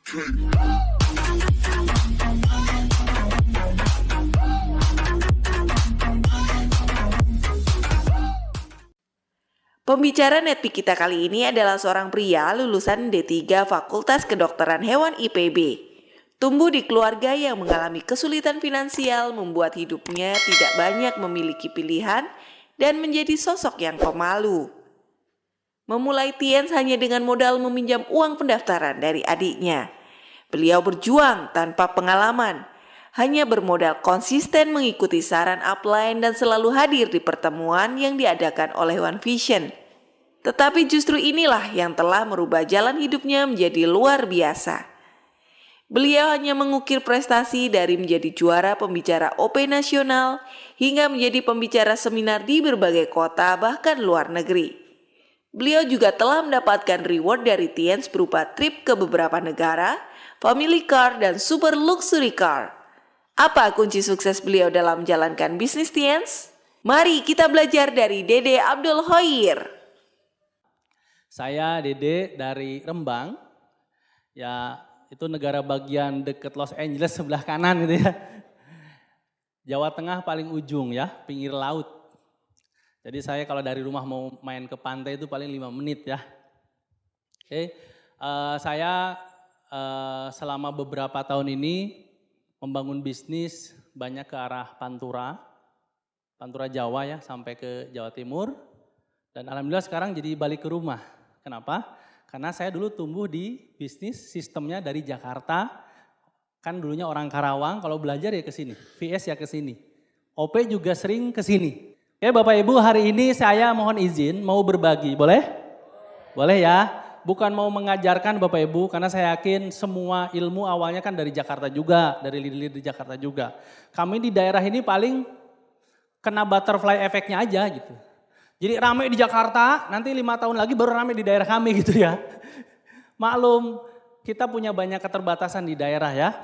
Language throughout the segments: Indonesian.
Pembicara Netpeak kita kali ini adalah seorang pria lulusan D3 Fakultas Kedokteran Hewan IPB. Tumbuh di keluarga yang mengalami kesulitan finansial membuat hidupnya tidak banyak memiliki pilihan dan menjadi sosok yang pemalu. Memulai Tiens hanya dengan modal meminjam uang pendaftaran dari adiknya. Beliau berjuang tanpa pengalaman, hanya bermodal konsisten mengikuti saran upline dan selalu hadir di pertemuan yang diadakan oleh One Vision. Tetapi justru inilah yang telah merubah jalan hidupnya menjadi luar biasa. Beliau hanya mengukir prestasi dari menjadi juara pembicara OP nasional hingga menjadi pembicara seminar di berbagai kota bahkan luar negeri. Beliau juga telah mendapatkan reward dari Tiens berupa trip ke beberapa negara, family car, dan super luxury car. Apa kunci sukses beliau dalam menjalankan bisnis Tiens? Mari kita belajar dari Dede Abdul Hoir. Saya Dede dari Rembang, ya itu negara bagian dekat Los Angeles sebelah kanan gitu ya. Jawa Tengah paling ujung ya, pinggir laut. Jadi saya kalau dari rumah mau main ke pantai itu paling 5 menit ya. Oke, saya selama beberapa tahun ini membangun bisnis banyak ke arah Pantura Jawa ya sampai ke Jawa Timur. Dan alhamdulillah sekarang jadi balik ke rumah. Kenapa? Karena saya dulu tumbuh di bisnis sistemnya dari Jakarta. Kan dulunya orang Karawang, kalau belajar ya ke sini. VS ya ke sini. OP juga sering ke sini. Oke Bapak Ibu, hari ini saya mohon izin mau berbagi. Boleh? Boleh ya. Bukan mau mengajarkan Bapak Ibu, karena saya yakin semua ilmu awalnya kan dari Jakarta juga. Dari leader-leader di Jakarta juga. Kami di daerah ini paling kena butterfly efeknya aja gitu. Jadi ramai di Jakarta, nanti 5 tahun lagi baru ramai di daerah kami gitu ya. Maklum, kita punya banyak keterbatasan di daerah ya.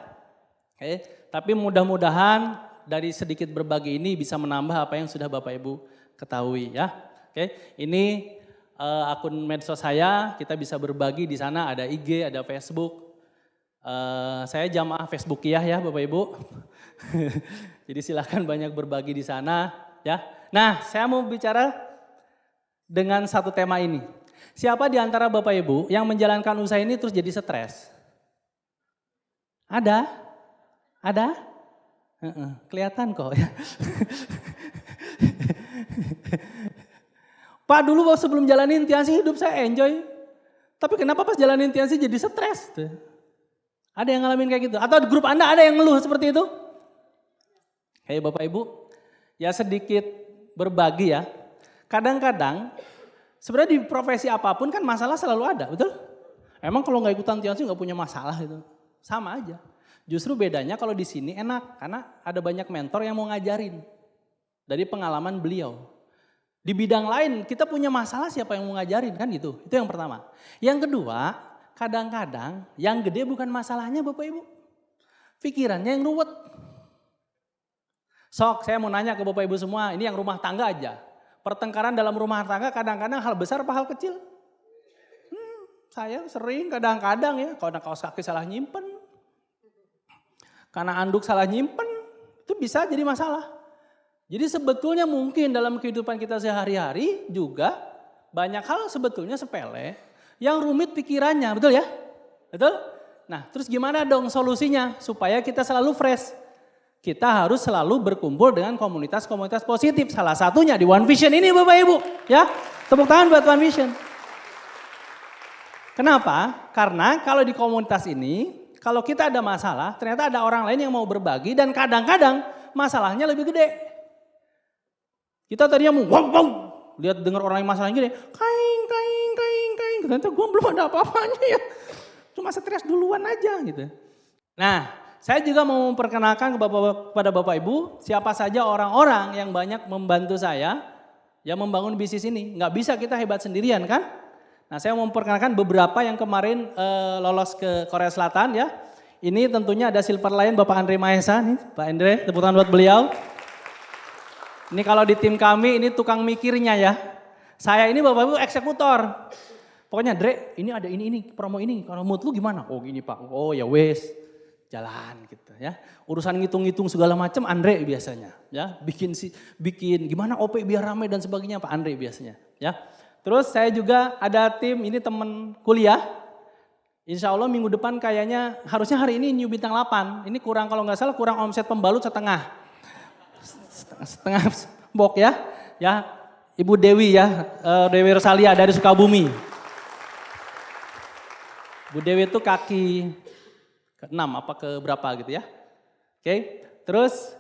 Oke, tapi mudah-mudahan dari sedikit berbagi ini bisa menambah apa yang sudah Bapak Ibu ketahui ya. Oke, ini akun medsos saya, kita bisa berbagi di sana, ada IG, ada Facebook. Saya jamaah Facebookiyah ya Bapak Ibu. Jadi silakan banyak berbagi di sana ya. Nah, saya mau bicara dengan satu tema ini. Siapa di antara Bapak Ibu yang menjalankan usaha ini terus jadi stres? Ada? Ada? Kelihatan kok ya. Pak dulu sebelum jalanin Tiansi hidup saya enjoy. Tapi kenapa pas jalanin Tiansi jadi stres? Ada yang ngalamin kayak gitu? Atau di grup Anda ada yang ngeluh seperti itu? Hei Bapak Ibu, ya sedikit berbagi ya. Kadang-kadang sebenarnya di profesi apapun kan masalah selalu ada, betul? Emang kalau nggak ikutan Tiansi nggak punya masalah itu? Sama aja. Justru bedanya kalau di sini enak karena ada banyak mentor yang mau ngajarin dari pengalaman beliau. Di bidang lain kita punya masalah siapa yang mau ngajarin kan gitu. Itu yang pertama. Yang kedua, kadang-kadang yang gede bukan masalahnya Bapak Ibu. Pikirannya yang ruwet. Sok saya mau nanya ke Bapak Ibu semua, ini yang rumah tangga aja. Pertengkaran dalam rumah tangga kadang-kadang hal besar apa hal kecil? Saya sering kadang-kadang ya, kalau kaos kaki salah nyimpen. Karena anduk salah nyimpen, itu bisa jadi masalah. Jadi sebetulnya mungkin dalam kehidupan kita sehari-hari juga banyak hal sebetulnya sepele yang rumit pikirannya, betul ya? Betul? Nah terus gimana dong solusinya supaya kita selalu fresh? Kita harus selalu berkumpul dengan komunitas-komunitas positif. Salah satunya di One Vision ini Bapak Ibu. Ya, tepuk tangan buat One Vision. Kenapa? Karena kalau di komunitas ini, kalau kita ada masalah, ternyata ada orang lain yang mau berbagi dan kadang-kadang masalahnya lebih gede. Kita tadinya mau wow, lihat dengar orang yang masalahnya gede, kaing. Ternyata gue belum ada apa-apanya ya. Cuma stres duluan aja gitu. Nah, saya juga mau memperkenalkan kepada Bapak Ibu siapa saja orang-orang yang banyak membantu saya yang membangun bisnis ini. Nggak bisa kita hebat sendirian kan? Nah saya mau memperkenalkan beberapa yang kemarin lolos ke Korea Selatan ya. Ini tentunya ada Silver Lion Bapak Andre Mahesa nih. Pak Andre, tepuk tangan buat beliau. Ini kalau di tim kami ini tukang mikirnya ya. Saya ini Bapak Ibu eksekutor. Pokoknya Dre, ini ada ini promo ini. Kalau mood lu gimana? Oh gini Pak. Oh ya wes, jalan gitu ya. Urusan ngitung-ngitung segala macam Andre biasanya ya. Bikin gimana OP biar ramai dan sebagainya Pak Andre biasanya ya. Terus saya juga ada tim, ini teman kuliah. Insya Allah minggu depan kayaknya harusnya hari ini New Bintang 8. Ini kurang, kalau nggak salah kurang omset pembalut setengah bok ya. Ya Ibu Dewi ya, Dewi Rosalia dari Sukabumi. Bu Dewi itu kaki ke-6 apa ke berapa gitu ya. Oke, terus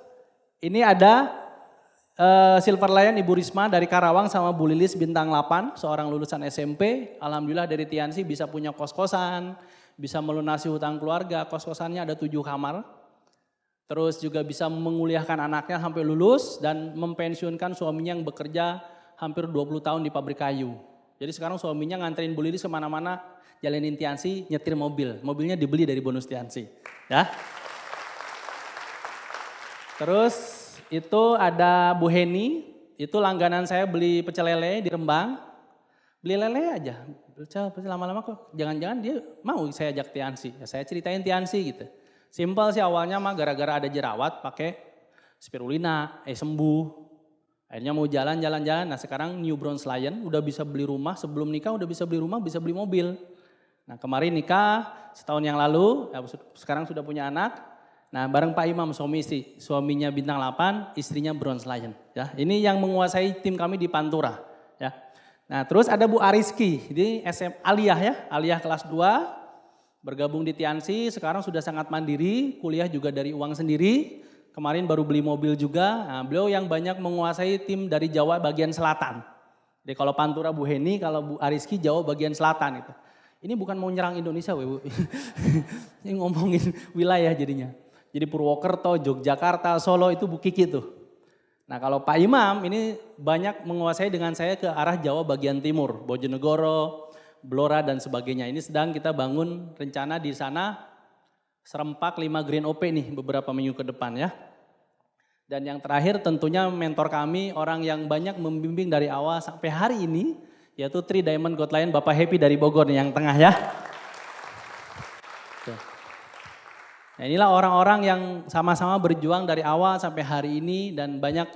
ini ada Silver Lion Ibu Risma dari Karawang sama Bu Lilis Bintang 8, seorang lulusan SMP. Alhamdulillah dari Tiansi bisa punya kos-kosan, bisa melunasi hutang keluarga, kos-kosannya ada 7 kamar. Terus juga bisa menguliahkan anaknya sampai lulus dan mempensiunkan suaminya yang bekerja hampir 20 tahun di pabrik kayu. Jadi sekarang suaminya nganterin Bu Lilis kemana-mana, jalanin Tiansi, nyetir mobil. Mobilnya dibeli dari bonus Tiansi. Ya. Terus itu ada Bu Heni, itu langganan saya beli pecel lele di Rembang. Beli lele aja, lama-lama kok jangan-jangan dia mau saya ajak Tiansi. Ya saya ceritain Tiansi gitu. Simpel sih awalnya mah gara-gara ada jerawat pakai spirulina, sembuh. Akhirnya mau jalan-jalan, nah sekarang New Bronze Lion udah bisa beli rumah, sebelum nikah udah bisa beli rumah, bisa beli mobil. Nah kemarin nikah setahun yang lalu, ya sekarang sudah punya anak. Nah bareng Pak Imam suami istri, suaminya Bintang 8, istrinya Bronze Lion. Ya, ini yang menguasai tim kami di Pantura. Ya. Nah terus ada Bu Ariski, ini SM Aliyah ya, Aliyah kelas 2, bergabung di Tiansi, sekarang sudah sangat mandiri, kuliah juga dari uang sendiri. Kemarin baru beli mobil juga, nah, beliau yang banyak menguasai tim dari Jawa bagian selatan. Jadi kalau Pantura Bu Heni, kalau Bu Ariski Jawa bagian selatan itu. Ini bukan mau nyerang Indonesia Bu, ini ngomongin wilayah jadinya. Jadi Purwokerto, Yogyakarta, Solo itu Bu Kiki tuh. Nah kalau Pak Imam ini banyak menguasai dengan saya ke arah Jawa bagian timur, Bojonegoro, Blora dan sebagainya. Ini sedang kita bangun rencana di sana serempak 5 Green OP nih beberapa minggu ke depan ya. Dan yang terakhir tentunya mentor kami, orang yang banyak membimbing dari awal sampai hari ini, yaitu Tri Diamond God Lion Bapak Happy dari Bogor nih yang tengah ya. Nah inilah orang-orang yang sama-sama berjuang dari awal sampai hari ini dan banyak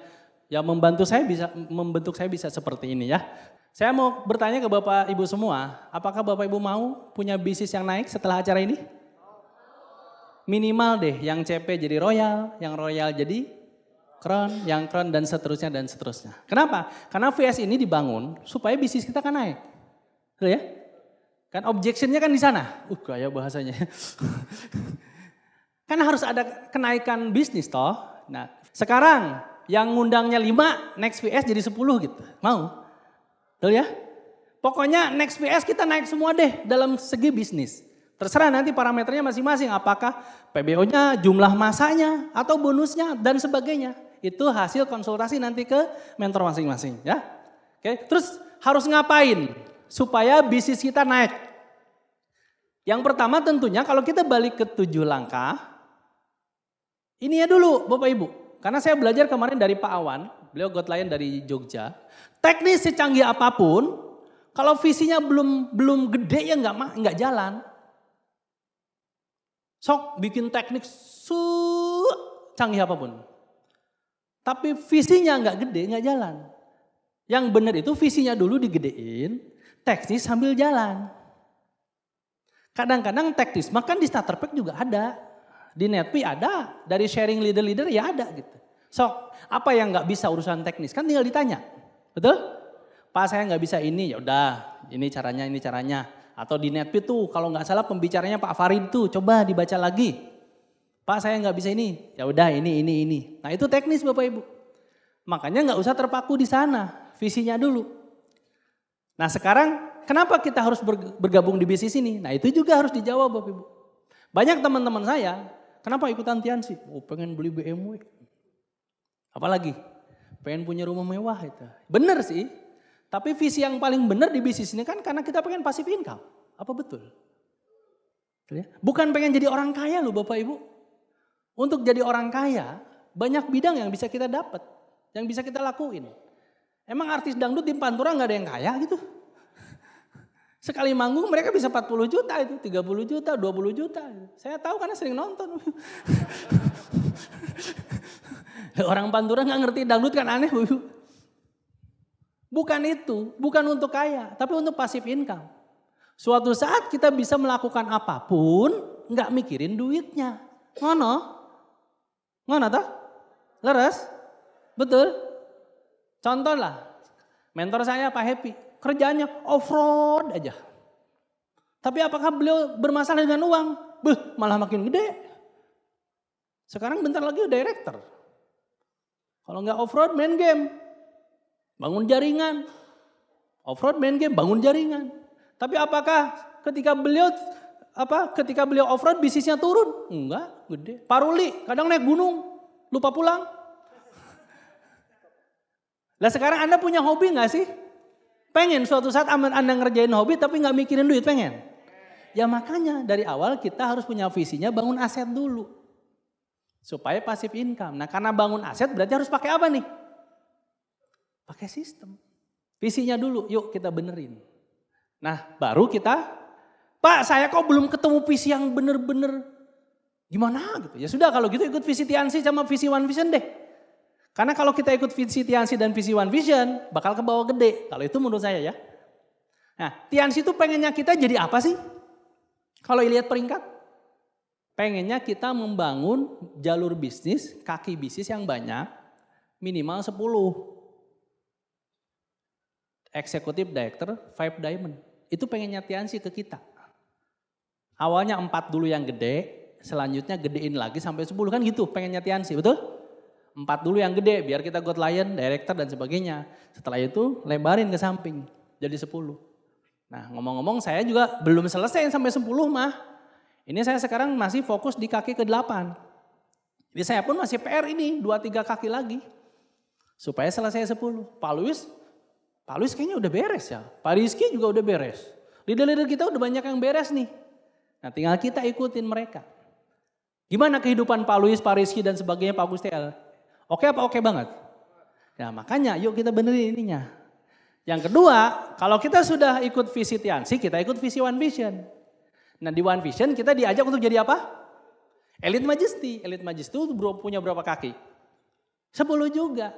yang membentuk saya bisa seperti ini ya. Saya mau bertanya ke Bapak Ibu semua, apakah Bapak Ibu mau punya bisnis yang naik setelah acara ini? Minimal deh, yang CP jadi royal, yang royal jadi crown, yang crown dan seterusnya dan seterusnya. Kenapa? Karena VS ini dibangun supaya bisnis kita kan naik. Betul ya? Kan objectionnya kan di sana. Gaya bahasanya. Kan harus ada kenaikan bisnis toh. Nah sekarang yang ngundangnya 5, next VS jadi 10 gitu. Mau? Betul ya? Pokoknya next VS kita naik semua deh dalam segi bisnis. Terserah nanti parameternya masing-masing. Apakah PBO-nya, jumlah masanya, atau bonusnya dan sebagainya. Itu hasil konsultasi nanti ke mentor masing-masing ya. Oke, terus harus ngapain supaya bisnis kita naik? Yang pertama tentunya kalau kita balik ke 7 langkah. Ini ya dulu Bapak Ibu, karena saya belajar kemarin dari Pak Awan, beliau God Lion dari Jogja. Teknis secanggih apapun, kalau visinya belum gede ya nggak jalan. Sok bikin teknik canggih apapun, tapi visinya nggak gede nggak jalan. Yang benar itu visinya dulu digedein, teknis sambil jalan. Kadang-kadang teknis, makan di starter pack juga ada. Di Netpi ada, dari sharing leader-leader ya ada gitu. Sok, apa yang nggak bisa urusan teknis kan tinggal ditanya, betul? Pak saya nggak bisa ini, ya udah, ini caranya. Atau di Netpi tuh kalau nggak salah pembicaranya Pak Farid tuh, coba dibaca lagi. Pak saya nggak bisa ini, ya udah ini. Nah itu teknis Bapak Ibu. Makanya nggak usah terpaku di sana, visinya dulu. Nah sekarang kenapa kita harus bergabung di bisnis ini? Nah itu juga harus dijawab Bapak Ibu. Banyak teman-teman saya, kenapa ikutan Tiansi? Oh pengen beli BMW. Apalagi? Pengen punya rumah mewah itu. Bener sih, tapi visi yang paling benar di bisnis ini kan karena kita pengen passive income. Apa betul? Bukan pengen jadi orang kaya loh Bapak Ibu. Untuk jadi orang kaya, banyak bidang yang bisa kita dapat. Yang bisa kita lakuin. Emang artis dangdut di Pantura gak ada yang kaya gitu? Sekali manggung mereka bisa 40 juta itu, 30 juta, 20 juta. Saya tahu karena sering nonton. Orang Pantura nggak ngerti dangdut kan aneh. Bukan itu, bukan untuk kaya, tapi untuk passive income. Suatu saat kita bisa melakukan apapun, nggak mikirin duitnya. Ngono? Ngono toh? Leres? Betul? Contoh lah, mentor saya Pak Happy, kerjanya off-road aja. Tapi apakah beliau bermasalah dengan uang? Malah makin gede. Sekarang bentar lagi director. Kalau nggak off-road main game, bangun jaringan. Off-road main game, bangun jaringan. Tapi apakah ketika beliau off-road bisnisnya turun? Enggak, gede. Paruli, kadang naik gunung, lupa pulang. Lah sekarang Anda punya hobi nggak sih? Pengen suatu saat Anda ngerjain hobi tapi nggak mikirin duit, pengen? Ya makanya dari awal kita harus punya visinya bangun aset dulu. Supaya passive income. Nah karena bangun aset berarti harus pakai apa nih? Pakai sistem. Visinya dulu, yuk kita benerin. Nah baru kita, Pak saya kok belum ketemu visi yang bener-bener gimana gitu. Ya sudah kalau gitu ikut visi Tiansi sama visi One Vision deh. Karena kalau kita ikut visi Tiansi dan visi One Vision, bakal ke bawah gede. Kalau itu menurut saya ya. Nah, Tiansi itu pengennya kita jadi apa sih? Kalau lihat peringkat, pengennya kita membangun jalur bisnis, kaki bisnis yang banyak, minimal 10. Executive Director, 5 Diamond. Itu pengennya Tiansi ke kita. Awalnya 4 dulu yang gede, selanjutnya gedein lagi sampai 10 kan gitu pengennya Tiansi, betul? 4 dulu yang gede biar kita go lion, director dan sebagainya. Setelah itu lebarin ke samping jadi 10. Nah ngomong-ngomong saya juga belum selesai sampai 10 mah. Ini saya sekarang masih fokus di kaki ke-8. Jadi saya pun masih PR ini 2-3 kaki lagi. Supaya selesai 10. Pak Luis kayaknya udah beres ya. Pak Rizky juga udah beres. Leader-leader kita udah banyak yang beres nih. Nah tinggal kita ikutin mereka. Gimana kehidupan Pak Luis, Pak Rizky dan sebagainya Pak Gustel? Oke apa oke banget? Nah makanya yuk kita benerin ininya. Yang kedua, kalau kita sudah ikut visi Tiansi, kita ikut visi One Vision. Nah di One Vision kita diajak untuk jadi apa? Elite Majesty. Elite Majesty itu punya berapa kaki? 10 juga.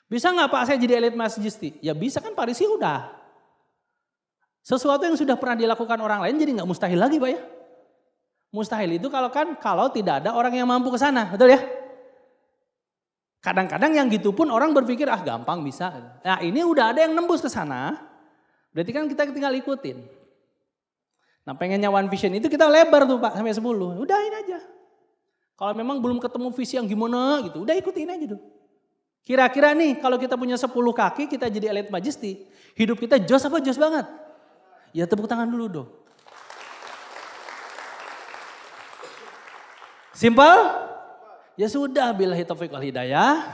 Bisa nggak Pak saya jadi Elite Majesty? Ya bisa kan Pak Rizky udah. Sesuatu yang sudah pernah dilakukan orang lain jadi nggak mustahil lagi Pak ya. Mustahil itu kalau tidak ada orang yang mampu ke sana, betul ya? Kadang-kadang yang gitu pun orang berpikir gampang bisa. Nah ini udah ada yang nembus ke sana, berarti kan kita tinggal ikutin. Nah pengennya One Vision itu kita lebar tuh Pak sampai 10, udahin aja. Kalau memang belum ketemu visi yang gimana gitu, udah ikutin aja tuh. Kira-kira nih kalau kita punya 10 kaki kita jadi Elite Majesty, hidup kita jos apa jos banget? Ya tepuk tangan dulu dong. Simpel? Ya sudah, billahi taufiq wal hidayah.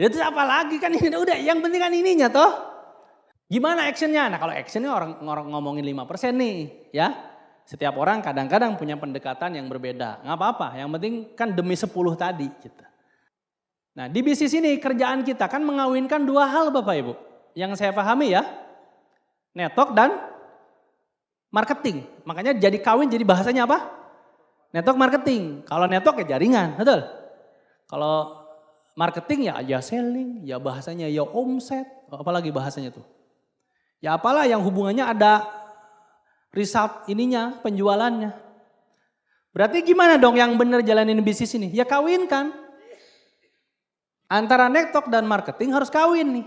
Ya terus apa lagi kan ini udah yang penting kan ininya toh. Gimana actionnya? Nah kalau actionnya orang ngomongin 5% nih ya. Setiap orang kadang-kadang punya pendekatan yang berbeda. Nggak apa-apa, yang penting kan demi 10 tadi. Gitu. Nah di bisnis ini kerjaan kita kan mengawinkan 2 hal Bapak Ibu. Yang saya pahami ya, network dan marketing. Makanya jadi kawin jadi bahasanya apa? Network marketing. Kalau network ya jaringan, betul? Kalau marketing ya selling, ya bahasanya ya omset, apalagi bahasanya tuh. Ya apalah yang hubungannya ada result ininya, penjualannya. Berarti gimana dong yang benar jalanin bisnis ini? Ya kawinkan. Antara network dan marketing harus kawin nih.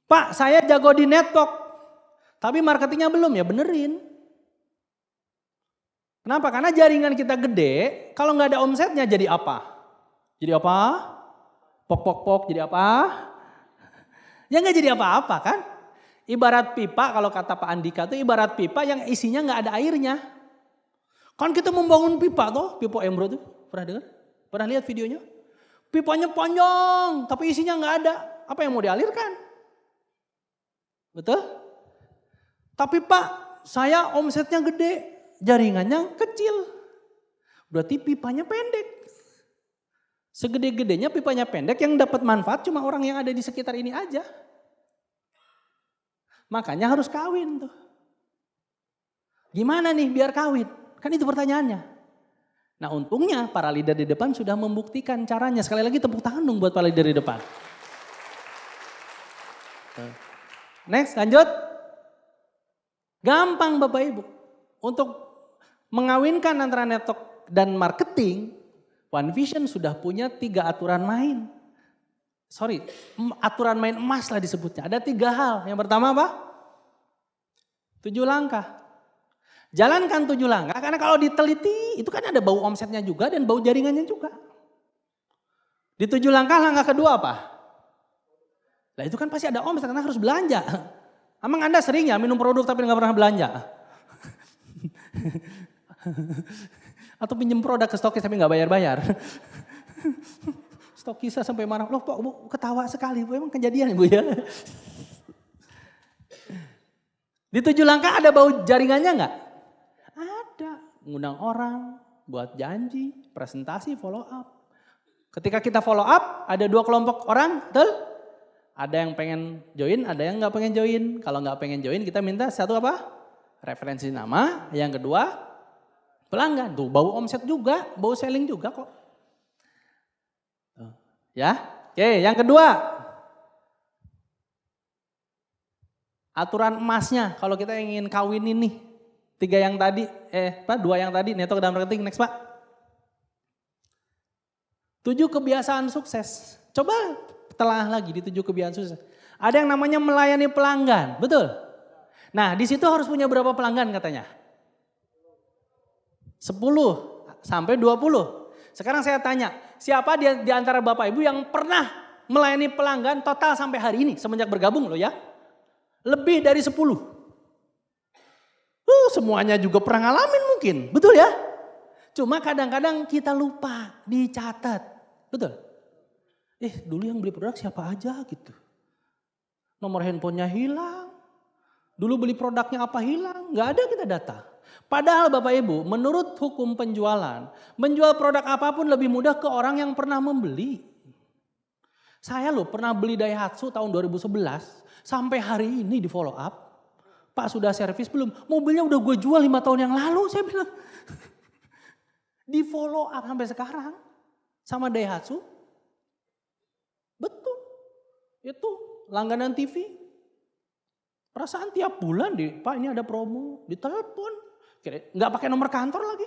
Pak saya jago di network, tapi marketingnya belum, ya benerin. Kenapa? Karena jaringan kita gede, kalau nggak ada omsetnya jadi apa? Jadi apa? Pok, jadi apa? Ya nggak jadi apa-apa kan? Ibarat pipa, kalau kata Pak Andika itu ibarat pipa yang isinya nggak ada airnya. Kan kita membangun pipa toh, pipa Embro tuh, pernah dengar? Pernah lihat videonya? Pipanya panjang, tapi isinya nggak ada. Apa yang mau dialirkan? Betul? Tapi Pak, saya omsetnya gede. Jaringannya kecil, berarti pipanya pendek. Segede-gedenya pipanya pendek yang dapat manfaat cuma orang yang ada di sekitar ini aja. Makanya harus kawin tuh. Gimana nih biar kawin? Kan itu pertanyaannya. Nah untungnya para leader di depan sudah membuktikan caranya. Sekali lagi tepuk tangan dong buat para leader di depan. Next lanjut. Gampang Bapak Ibu. Untuk mengawinkan antara network dan marketing, One Vision sudah punya 3 aturan main. Aturan main emas lah disebutnya. Ada 3 hal. Yang pertama apa? 7 langkah. Jalankan 7 langkah karena kalau diteliti itu kan ada bau omsetnya juga dan bau jaringannya juga. Di 7 langkah, langkah kedua apa? Nah itu kan pasti ada omset karena harus belanja. Emang Anda sering ya minum produk tapi nggak pernah belanja? Atau pinjem produk ke stokis tapi nggak bayar-bayar? Stokisnya sampai marah, loh Pak Bu ketawa sekali, Bu emang kejadian Bu ya? Di 7 langkah ada bau jaringannya nggak? Ada, ngundang orang, buat janji, presentasi, follow up. Ketika kita follow up, ada 2 kelompok orang, betul? Ada yang pengen join, ada yang nggak pengen join. Kalau nggak pengen join, kita minta satu apa? Referensi nama. Yang kedua, pelanggan. Tuh bau omset juga, bau selling juga kok. Ya, oke. Yang kedua, aturan emasnya. Kalau kita ingin kawin ini, 2 yang tadi, network dan marketing. Next Pak. 7 kebiasaan sukses. Coba telah lagi di 7 kebiasaan sukses. Ada yang namanya melayani pelanggan, betul? Nah di situ harus punya berapa pelanggan katanya? 10 sampai 20. Sekarang saya tanya, siapa di antara Bapak Ibu yang pernah melayani pelanggan total sampai hari ini semenjak bergabung loh ya? Lebih dari 10. Semuanya juga pernah ngalamin mungkin, betul ya? Cuma kadang-kadang kita lupa dicatat, betul? Dulu yang beli produk siapa aja gitu. Nomor handphonenya hilang. Dulu beli produknya apa hilang. Gak ada kita data. Padahal Bapak Ibu menurut hukum penjualan. Menjual produk apapun lebih mudah ke orang yang pernah membeli. Saya loh pernah beli Daihatsu tahun 2011. Sampai hari ini di follow up. Pak sudah servis belum? Mobilnya udah gue jual 5 tahun yang lalu. Saya bilang. Di follow up sampai sekarang. Sama Daihatsu. Betul, itu langganan TV. Perasaan tiap bulan Pak ini ada promo, ditelepon. Nggak pakai nomor kantor lagi.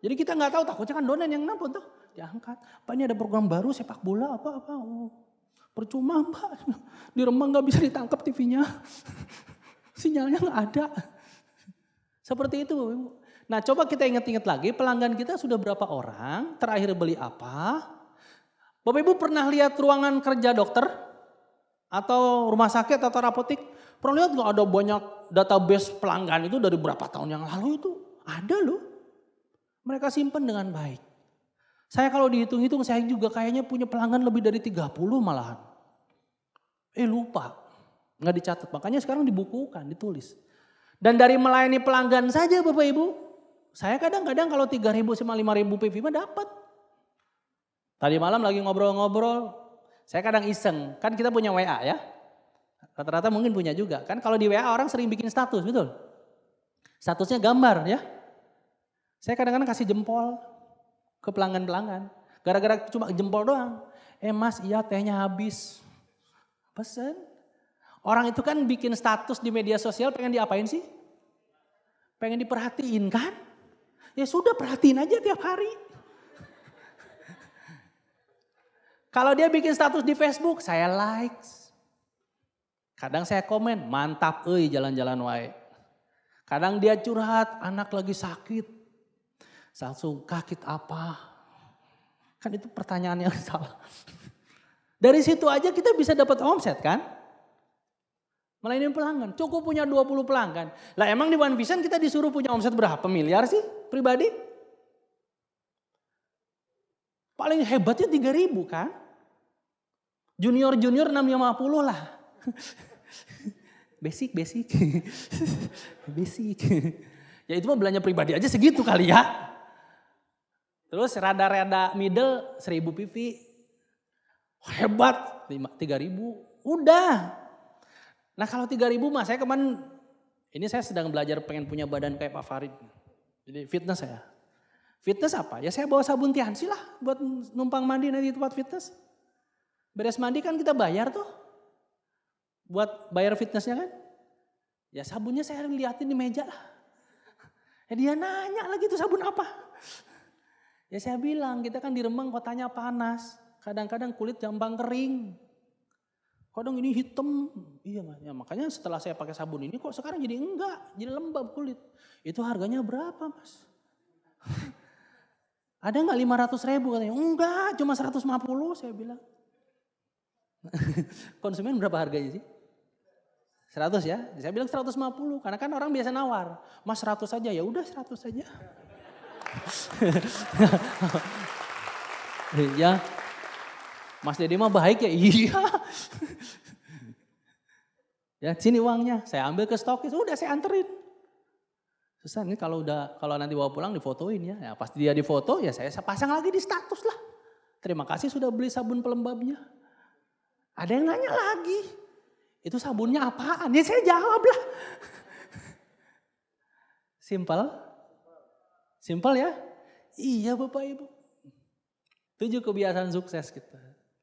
Jadi kita nggak tahu, takutnya kan donen yang nelpon tuh. Diangkat, Pak ini ada program baru sepak bola apa-apa. Oh, percuma Pak, di Rembang nggak bisa ditangkap TV-nya. Sinyalnya nggak ada. Seperti itu. Nah coba kita ingat-ingat lagi pelanggan kita sudah berapa orang, terakhir beli apa. Bapak Ibu pernah lihat ruangan kerja dokter? Atau rumah sakit atau apotek? Pernah lihat nggak ada banyak database pelanggan itu dari berapa tahun yang lalu itu? Ada loh. Mereka simpan dengan baik. Saya kalau dihitung-hitung saya juga kayaknya punya pelanggan lebih dari 30 malahan. Lupa. Nggak dicatat. Makanya sekarang dibukukan, ditulis. Dan dari melayani pelanggan saja Bapak Ibu. Saya kadang-kadang kalau 3.000 sama 5.000 PV mah dapat. Tadi malam lagi ngobrol-ngobrol, saya kadang iseng, kan kita punya WA ya. Rata-rata mungkin punya juga, kan kalau di WA orang sering bikin status, betul? Statusnya gambar ya. Saya kadang-kadang kasih jempol ke pelanggan-pelanggan. Gara-gara cuma jempol doang. Mas iya tehnya habis. Pesen. Orang itu kan bikin status di media sosial pengen diapain sih? Pengen diperhatiin kan? Ya sudah perhatiin aja tiap hari. Kalau dia bikin status di Facebook, saya likes. Kadang saya komen, mantap jalan-jalan wae. Kadang dia curhat, anak lagi sakit. Langsung sakit apa? Kan itu pertanyaan yang salah. Dari situ aja kita bisa dapat omset kan? Melayani pelanggan, cukup punya 20 pelanggan. Lah emang di One Vision kita disuruh punya omset berapa miliar sih pribadi? Paling hebatnya 3.000 kan? Junior 650 lah. Basic. Basic. Ya itu mah belanja pribadi aja segitu kali ya. Terus rada-rada middle 1.000 PV. Hebat 3.000. Udah. Nah kalau 3.000 mah saya kemarin, ini saya sedang belajar pengen punya badan kayak Pak Farid. Jadi fitness saya. Fitness apa? Ya saya bawa sabun Tiansi lah buat numpang mandi nanti di tempat fitness. Beres mandi kan kita bayar tuh. Buat bayar fitnessnya kan. Ya sabunnya saya liatin di meja lah. Dia nanya lagi tuh sabun apa. Ya saya bilang kita kan di Rembang kotanya panas. Kadang-kadang kulit gampang kering. Kadang ini hitam, iya Mas. Ya, makanya setelah saya pakai sabun ini kok sekarang jadi enggak, jadi lembab kulit. Itu harganya berapa Mas? Ada enggak 500.000 katanya? Enggak, cuma 150 saya bilang. Konsumen berapa harganya sih? 100 ya? Saya bilang 150 karena kan orang biasa nawar. Mas 100 saja, ya udah 100 saja. Ya. Mas Dede mah baik ya, iya. Ya sini uangnya, saya ambil ke stokis, udah saya anterin. Susah nih kalau nanti bawa pulang difotoin ya. Ya pasti dia difoto ya saya pasang lagi di status lah. Terima kasih sudah beli sabun pelembabnya. Ada yang nanya lagi, itu sabunnya apaan? Ya saya jawab lah. Simpel ya? Iya Bapak Ibu. 7 kebiasaan sukses kita.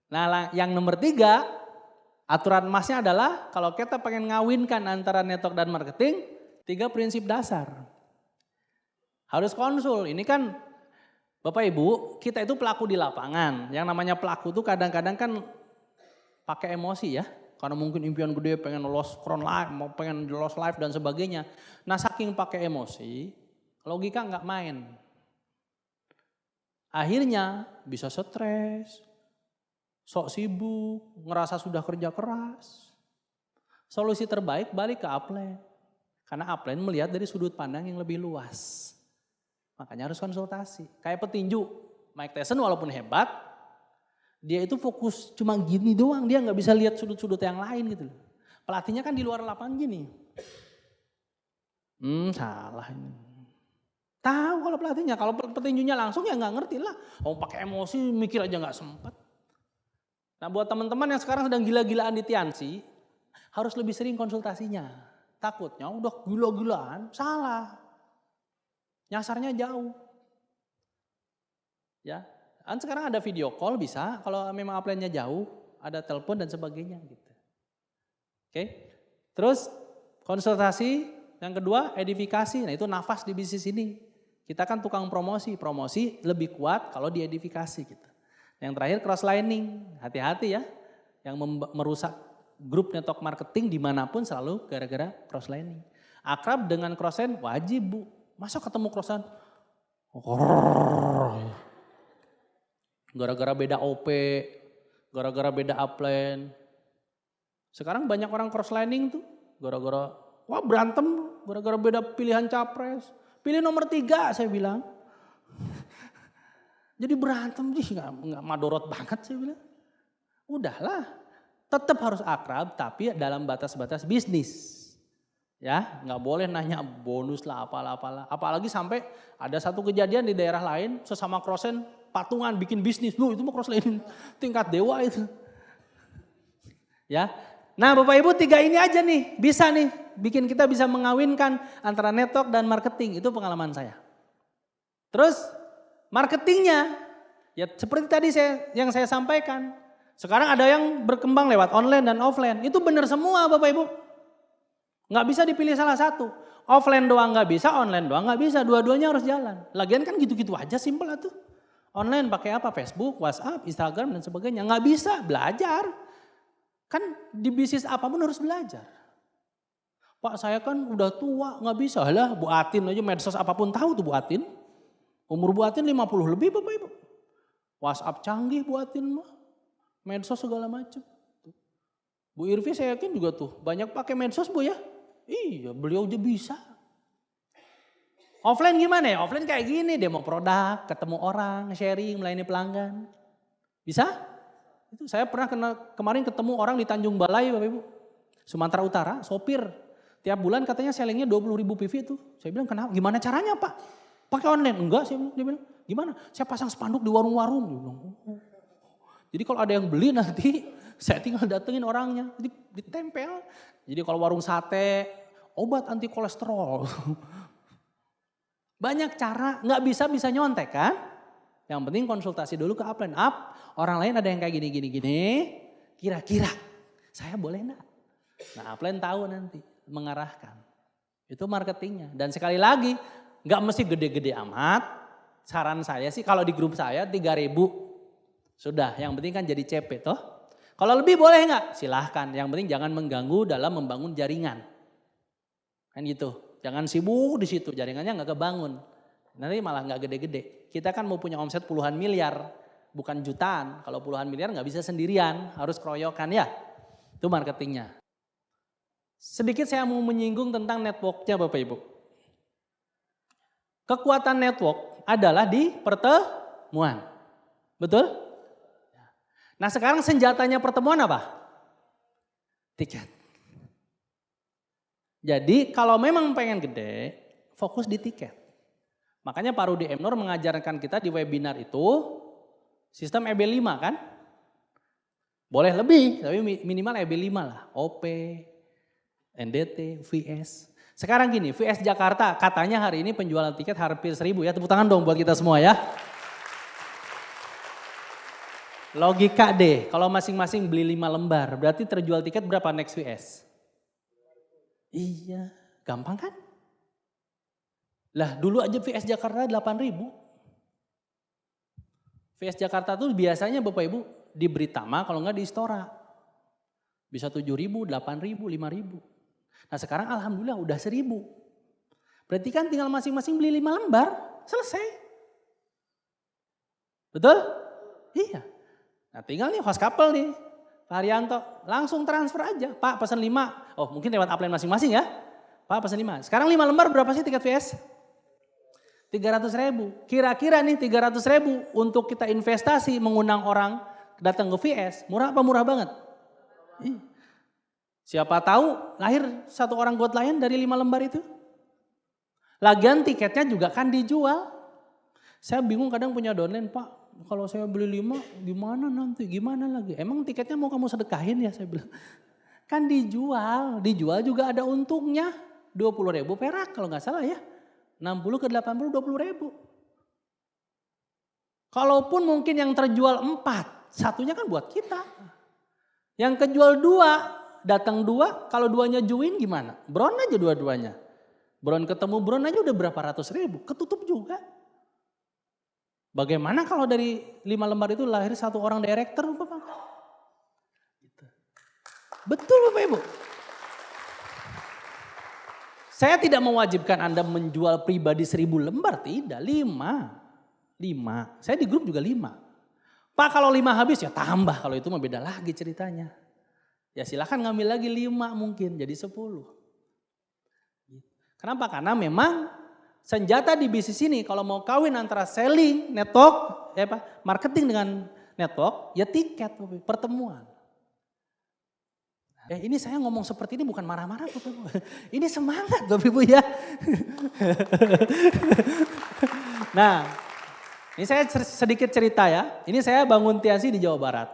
Nah yang nomor 3, aturan emasnya adalah kalau kita pengen ngawinkan antara network dan marketing, 3 prinsip dasar. Harus konsul, ini kan Bapak Ibu kita itu pelaku di lapangan. Yang namanya pelaku tuh kadang-kadang kan pakai emosi ya. Karena mungkin impian gede pengen lolos crown live, mau pengen lolos live dan sebagainya. Nah saking pakai emosi, logika nggak main. Akhirnya bisa stres, sok sibuk, ngerasa sudah kerja keras. Solusi terbaik balik ke upline. Karena upline melihat dari sudut pandang yang lebih luas. Makanya harus konsultasi. Kayak petinju, Mike Tyson walaupun hebat, dia itu fokus cuma gini doang. Dia nggak bisa lihat sudut-sudut yang lain gitu. Pelatihnya kan di luar lapangan gini. Salah ini. Tahu kalau pelatihnya, kalau petinjunya langsung ya nggak ngerti lah. Oh pakai emosi mikir aja nggak sempat. Nah buat teman-teman yang sekarang sedang gila-gilaan di Tiansi, harus lebih sering konsultasinya. Takutnya udah gila-gilaan, salah. Nyasarnya jauh. Ya, kan sekarang ada video call bisa, kalau memang upline-nya jauh, ada telepon dan sebagainya gitu. Oke. Terus konsultasi, yang kedua edifikasi. Nah itu nafas di bisnis ini. Kita kan tukang promosi lebih kuat kalau diedifikasi gitu. Yang terakhir cross lining, hati-hati ya. Yang merusak grup network marketing dimanapun selalu gara-gara cross lining. Akrab dengan cross line wajib Bu. Masa ketemu cross line? Gara-gara beda OP, gara-gara beda upline. Sekarang banyak orang cross lining tuh gara-gara wah berantem, gara-gara beda pilihan capres. Pilih nomor 3 saya bilang. Jadi berantem sih nggak madorot banget saya bilang. Udahlah, tetap harus akrab tapi dalam batas-batas bisnis. Ya, nggak boleh nanya bonus lah apalah. Apalagi sampai ada satu kejadian di daerah lain sesama crossen patungan bikin bisnis. Loh itu mah cross line tingkat dewa itu. Ya. Nah Bapak Ibu 3 ini aja nih bisa nih bikin kita bisa mengawinkan antara network dan marketing. Itu pengalaman saya. Terus marketingnya ya seperti tadi yang saya sampaikan. Sekarang ada yang berkembang lewat online dan offline. Itu benar semua Bapak Ibu. Nggak bisa dipilih salah satu. Offline doang nggak bisa, online doang nggak bisa. Dua-duanya harus jalan. Lagian kan gitu-gitu aja simpel tuh. Online pakai apa? Facebook, WhatsApp, Instagram dan sebagainya. Nggak bisa, belajar. Kan di bisnis apapun harus belajar. Pak saya kan udah tua nggak bisa lah Bu Atin aja medsos apapun tahu tuh Bu Atin. Umur Bu Atin 50 lebih Bapak Ibu. WhatsApp canggih Bu Atin mah. Medsos segala macam. Bu Irvi saya yakin juga tuh banyak pakai medsos Bu ya. Iya beliau aja bisa. Offline gimana ya? Offline kayak gini demo produk, ketemu orang, sharing, melayani pelanggan. Bisa? Itu saya pernah kemarin ketemu orang di Tanjung Balai Bapak Ibu. Sumatera Utara, sopir. Tiap bulan katanya sellingnya 20.000 PV itu. Saya bilang kenapa? Gimana caranya Pak? Pakai online? Enggak dia bilang. Gimana? Saya pasang spanduk di warung-warung. Dia bilang, oh. Jadi kalau ada yang beli nanti Saya tinggal datengin orangnya, ditempel. Jadi kalau warung sate, obat anti kolesterol. Banyak cara, nggak bisa nyontek kan. Yang penting konsultasi dulu ke upline. Orang lain ada yang kayak gini. Kira-kira saya boleh enggak? Nah upline tahu nanti, mengarahkan. Itu marketingnya. Dan sekali lagi, nggak mesti gede-gede amat. Saran saya sih kalau di grup saya 3.000. Sudah, yang penting kan jadi CP toh. Kalau lebih boleh nggak? Silahkan, yang penting jangan mengganggu dalam membangun jaringan. Kan gitu, jangan sibuk di situ, jaringannya nggak kebangun. Nanti malah nggak gede-gede. Kita kan mau punya omset puluhan miliar, bukan jutaan. Kalau puluhan miliar nggak bisa sendirian, harus keroyokan ya. Itu marketingnya. Sedikit saya mau menyinggung tentang networknya Bapak Ibu. Kekuatan network adalah di pertemuan. Betul? Nah sekarang senjatanya pertemuan apa? Tiket. Jadi kalau memang pengen gede, fokus di tiket. Makanya Pak Rudi M. Nur mengajarkan kita di webinar itu sistem EB5 kan? Boleh lebih, tapi minimal EB5 lah. OP, NDT, VS. Sekarang gini, VS Jakarta katanya hari ini penjualan tiket hampir 1.000 ya. Tepuk tangan dong buat kita semua ya. Logika deh, kalau masing-masing beli 5 lembar, berarti terjual tiket berapa next VS? Iya, gampang kan? Lah dulu aja VS Jakarta 8.000. VS Jakarta tuh biasanya Bapak Ibu di Britama kalau nggak di Istora. Bisa 7.000, 8.000, 5.000. Nah sekarang alhamdulillah udah 1.000. Berarti kan tinggal masing-masing beli 5 lembar, selesai. Betul? Iya. Nah tinggal nih host couple nih, Pak Haryanto, langsung transfer aja. Pak pesan 5, oh mungkin lewat upline masing-masing ya. Pak pesan 5, sekarang 5 lembar berapa sih tiket VS? 300.000. Kira-kira nih 300.000 untuk kita investasi mengundang orang datang ke VS, murah apa murah banget? Siapa tahu lahir satu orang God Lion dari 5 lembar itu. Lagian tiketnya juga kan dijual. Saya bingung kadang punya downline, Pak. Kalau saya beli 5 gimana nanti, gimana lagi? Emang tiketnya mau kamu sedekahin ya saya bilang. Kan dijual juga ada untungnya. 20.000 perak kalau nggak salah ya. 60 ke 80, 20.000. Kalaupun mungkin yang terjual 4, satunya kan buat kita. Yang kejual 2, datang 2, kalau 2-nya join gimana? Bron aja dua-duanya. Bron ketemu Bron aja udah berapa ratus ribu, ketutup juga. Bagaimana kalau dari 5 lembar itu lahir satu orang director Bapak? Gitu. Betul Bapak Ibu. Saya tidak mewajibkan Anda menjual pribadi 1.000 lembar, tidak, 5. Saya di grup juga 5. Pak kalau 5 habis ya tambah, kalau itu mah beda lagi ceritanya. Ya silakan ngambil lagi 5 mungkin jadi 10. Kenapa? Karena memang senjata di bisnis ini kalau mau kawin antara selling, network, marketing dengan network, ya tiket, pertemuan. Ini saya ngomong seperti ini bukan marah-marah Bapak Ibu. Ini semangat Bapak Ibu ya. Nah, ini saya sedikit cerita ya. Ini saya bangun Tiansi di Jawa Barat.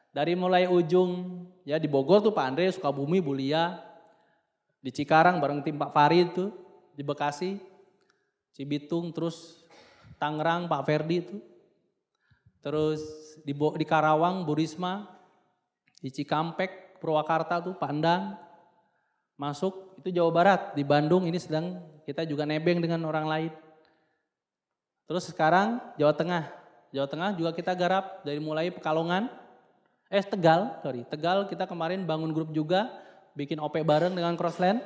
Dari mulai ujung ya di Bogor tuh Pak Andre, Sukabumi, Bulia. Di Cikarang bareng tim Pak Farid tuh, di Bekasi, Cibitung, terus Tangerang Pak Ferdi itu. Terus di Karawang Bu Risma, di Cikampek, Purwakarta tuh Pak Endang. Masuk itu Jawa Barat, di Bandung ini sedang kita juga nebeng dengan orang lain. Terus sekarang Jawa Tengah. Jawa Tengah juga kita garap dari mulai Pekalongan, Tegal kita kemarin bangun grup juga. Bikin OP bareng dengan Crossland.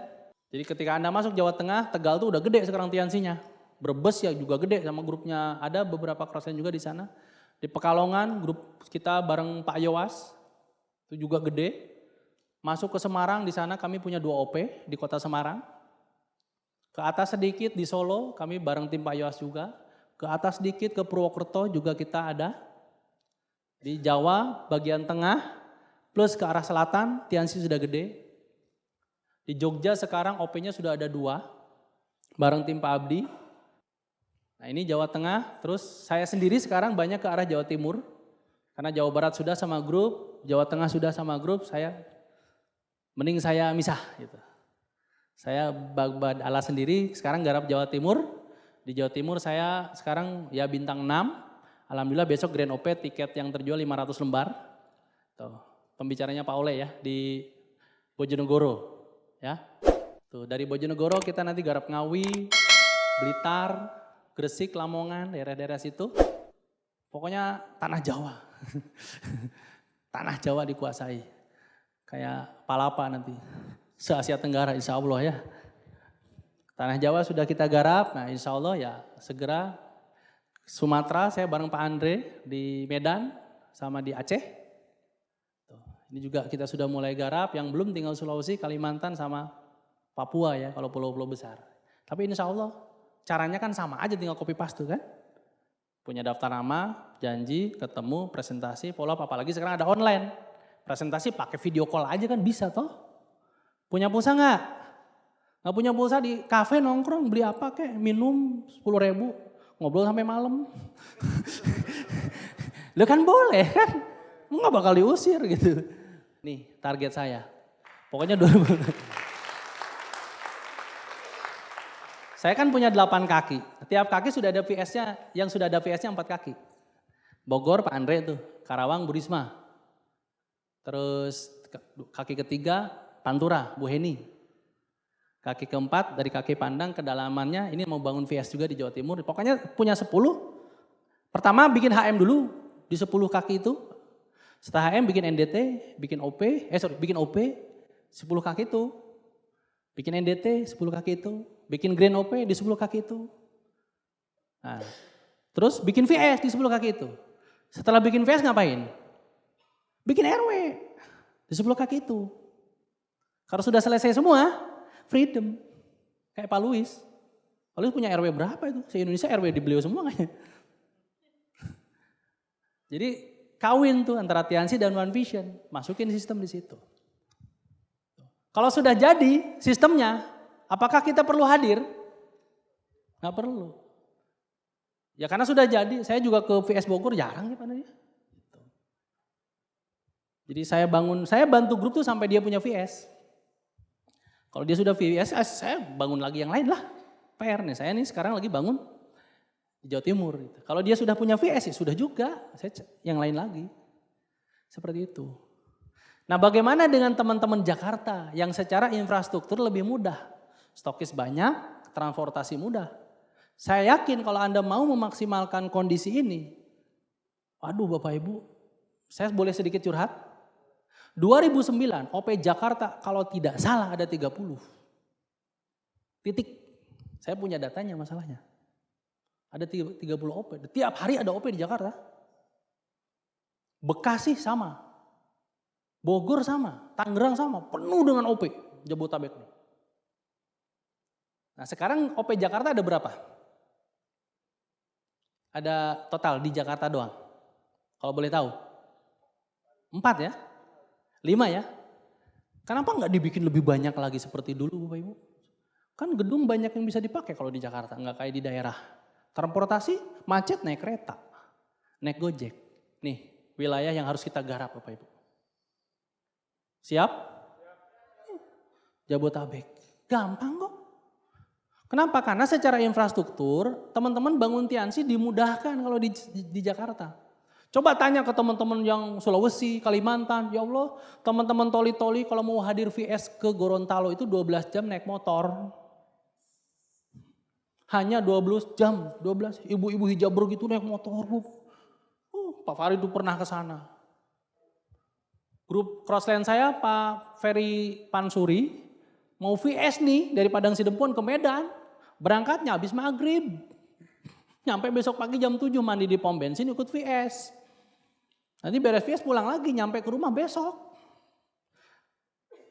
Jadi ketika Anda masuk Jawa Tengah, Tegal tuh udah gede sekarang Tiansinya. Brebes ya juga gede sama grupnya. Ada beberapa Crossland juga di sana. Di Pekalongan grup kita bareng Pak Yowas. Itu juga gede. Masuk ke Semarang, di sana kami punya 2 OP di kota Semarang. Ke atas sedikit di Solo, kami bareng tim Pak Yowas juga. Ke atas sedikit ke Purwokerto juga kita ada. Di Jawa bagian tengah plus ke arah selatan, Tiansi sudah gede. Di Jogja sekarang OP-nya sudah ada 2, bareng tim Pak Abdi. Nah ini Jawa Tengah, terus saya sendiri sekarang banyak ke arah Jawa Timur. Karena Jawa Barat sudah sama grup, Jawa Tengah sudah sama grup, mending saya misah gitu. Saya bag ala sendiri, sekarang garap Jawa Timur. Di Jawa Timur saya sekarang ya bintang 6. Alhamdulillah besok Grand OP tiket yang terjual 500 lembar. Tuh, pembicaranya Pak Ole ya di Bojonegoro ya. Tuh, dari Bojonegoro kita nanti garap Ngawi, Blitar, Gresik, Lamongan, daerah-daerah situ. Pokoknya tanah Jawa. Tanah Jawa dikuasai. Kayak Palapa nanti. Se-Asia Tenggara insya Allah ya. Tanah Jawa sudah kita garap, nah insya Allah ya segera Sumatera saya bareng Pak Andre di Medan sama di Aceh. Tuh, ini juga kita sudah mulai garap, yang belum tinggal Sulawesi, Kalimantan sama Papua ya kalau pulau-pulau besar. Tapi insya Allah caranya kan sama aja, tinggal copy paste kan. Punya daftar nama, janji, ketemu, presentasi, follow up, apalagi sekarang ada online. Presentasi pakai video call aja kan bisa toh. Punya pulsa nggak? Nggak punya pulsa di kafe nongkrong, beli apa kek, minum 10.000, ngobrol sampai malam. Lo kan boleh kan, nggak bakal diusir gitu. Nih target saya, pokoknya 2000. Saya kan punya 8 kaki, tiap kaki sudah ada VS-nya, yang sudah ada VS-nya 4 kaki. Bogor Pak Andre tuh, Karawang Bu Risma. Terus kaki ketiga Pantura Bu Heni. Kaki keempat dari kaki pandang kedalamannya ini mau bangun VS juga di Jawa Timur. Pokoknya punya 10. Pertama bikin HM dulu di 10 kaki itu. Setelah HM bikin NDT, bikin bikin OP 10 kaki itu. Bikin NDT 10 kaki itu. Bikin Grand OP di 10 kaki itu. Nah, terus bikin VS di 10 kaki itu. Setelah bikin VS ngapain? Bikin RW di 10 kaki itu. Kalau sudah selesai semua, freedom. Kayak Pak Luis. Pak Luis punya RW berapa itu? Se-Indonesia RW di beliau semua kayaknya. Jadi kawin tuh antara Tiansi dan One Vision. Masukin sistem di situ. Kalau sudah jadi sistemnya, apakah kita perlu hadir? Nggak perlu. Ya karena sudah jadi, saya juga ke VS Bogor jarang ya Pak Nadia. Jadi saya bantu grup tuh sampai dia punya VS. Kalau dia sudah VS, saya bangun lagi yang lain lah. PR nih, saya nih sekarang lagi bangun di Jawa Timur. Gitu. Kalau dia sudah punya VS, ya sudah juga, saya yang lain lagi. Seperti itu. Nah bagaimana dengan teman-teman Jakarta yang secara infrastruktur lebih mudah? Stokis banyak, transportasi mudah. Saya yakin kalau Anda mau memaksimalkan kondisi ini, aduh Bapak Ibu, saya boleh sedikit curhat? 2009 OP Jakarta kalau tidak salah ada 30. Titik. Saya punya datanya masalahnya. Ada 30 OP. Tiap hari ada OP di Jakarta. Bekasi sama. Bogor sama. Tangerang sama. Penuh dengan OP. Jabotabek. Nah sekarang OP Jakarta ada berapa? Ada total di Jakarta doang. Kalau boleh tahu. 4 ya? 5 ya? Kenapa nggak dibikin lebih banyak lagi seperti dulu Bapak Ibu? Kan gedung banyak yang bisa dipakai kalau di Jakarta, nggak kayak di daerah. Transportasi macet naik kereta, naik Gojek. Nih wilayah yang harus kita garap Bapak Ibu. Siap? Jabotabek. Gampang kok. Kenapa? Karena secara infrastruktur teman-teman bangun Tiansi dimudahkan kalau di Jakarta. Coba tanya ke teman-teman yang Sulawesi, Kalimantan, ya Allah teman-teman toli-toli kalau mau hadir VS ke Gorontalo itu 12 jam naik motor. Hanya 12 jam, 12 ibu-ibu hijabber gitu naik motor. Pak Farid itu pernah ke sana. Grup crossland saya Pak Ferry Pansuri mau VS nih dari Padang Sidempuan ke Medan. Berangkatnya habis maghrib. Nyampe besok pagi jam 7 mandi di pom bensin ikut VS. Nanti beres VS pulang lagi nyampe ke rumah besok.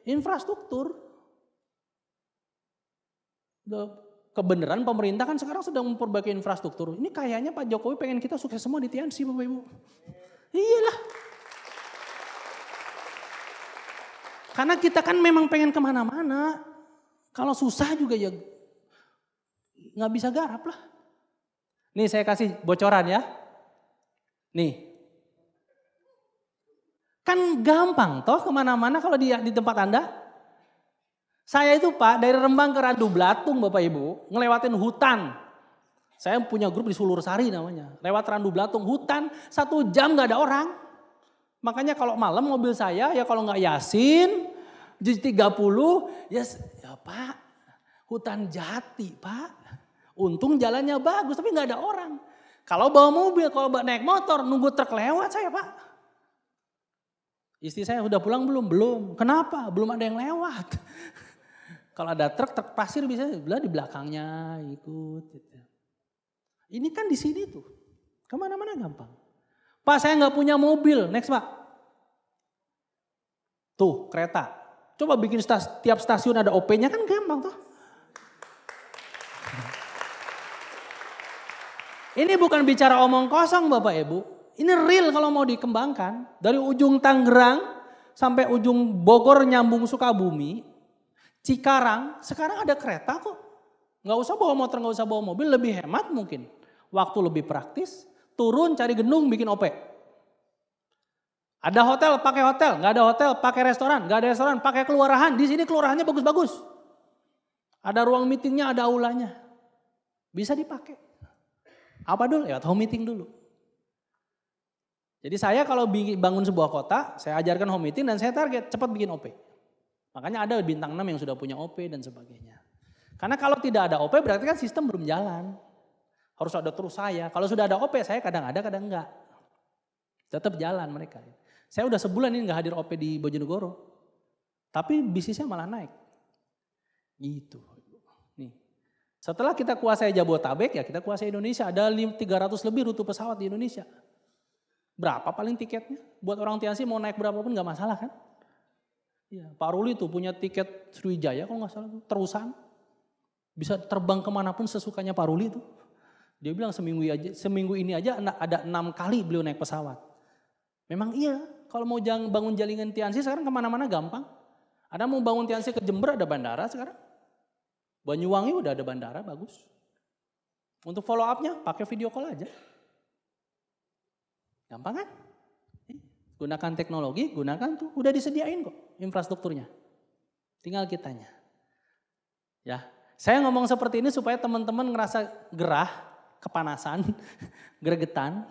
Infrastruktur. Kebenaran pemerintah kan sekarang sedang memperbaiki infrastruktur. Ini kayaknya Pak Jokowi pengen kita sukses semua di Tiansi Bapak Ibu. Iyalah. Karena kita kan memang pengen kemana-mana. Kalau susah juga ya nggak bisa garap lah. Nih saya kasih bocoran ya. Nih. Kan gampang toh kemana-mana kalau di tempat Anda. Saya itu Pak dari Rembang ke Randu Blatung Bapak Ibu ngelewatin hutan. Saya punya grup di Sulur Sari namanya. Lewat Randu Blatung hutan 1 jam gak ada orang. Makanya kalau malam mobil saya ya kalau gak Yasin, Juz 30 ya Pak hutan jati Pak. Untung jalannya bagus tapi gak ada orang. Kalau bawa mobil, kalau naik motor nunggu truk lewat saya Pak. Istri saya udah pulang belum? Belum. Kenapa? Belum ada yang lewat. Kalau ada truk pasir bisa di belakangnya ikut. Gitu. Ini kan di sini tuh. Kemana-mana gampang. Pak saya nggak punya mobil. Next Pak. Tuh kereta. Coba bikin tiap stasiun ada OP-nya kan gampang tuh. Ini bukan bicara omong kosong Bapak Ibu. Ini real kalau mau dikembangkan. Dari ujung Tangerang sampai ujung Bogor nyambung Sukabumi. Cikarang sekarang ada kereta kok. Nggak usah bawa motor, nggak usah bawa mobil. Lebih hemat mungkin. Waktu lebih praktis. Turun cari gedung bikin OP. Ada hotel pakai hotel. Nggak ada hotel pakai restoran. Nggak ada restoran pakai kelurahan. Di sini kelurahannya bagus-bagus. Ada ruang meetingnya, ada aulanya. Bisa dipakai. Apa dulu? Ya home meeting dulu. Jadi saya kalau bangun sebuah kota, saya ajarkan home meeting dan saya target cepat bikin OP. Makanya ada bintang 6 yang sudah punya OP dan sebagainya. Karena kalau tidak ada OP berarti kan sistem belum jalan. Harus ada terus saya. Kalau sudah ada OP saya kadang ada kadang enggak. Tetap jalan mereka. Saya udah sebulan ini enggak hadir OP di Bojonegoro. Tapi bisnisnya malah naik. Gitu. Nih. Setelah kita kuasai Jabodetabek ya kita kuasai Indonesia. Ada 300 lebih rute pesawat di Indonesia. Berapa paling tiketnya? Buat orang Tiansi mau naik berapa pun enggak masalah kan? Ya, Pak Ruli tuh punya tiket Sriwijaya kalau nggak salah tuh, terusan. Bisa terbang kemanapun sesukanya Pak Ruli tuh. Dia bilang seminggu ini aja ada 6 kali beliau naik pesawat. Memang iya, kalau mau bangun jaringan Tiansi sekarang kemana-mana gampang. Ada mau bangun Tiansi ke Jember ada bandara sekarang. Banyuwangi udah ada bandara bagus. Untuk follow up-nya pakai video call aja. Gampang kan? Gunakan teknologi, gunakan tuh, udah disediain kok infrastrukturnya. Tinggal kitanya. Ya, saya ngomong seperti ini supaya teman-teman ngerasa gerah, kepanasan, gregetan,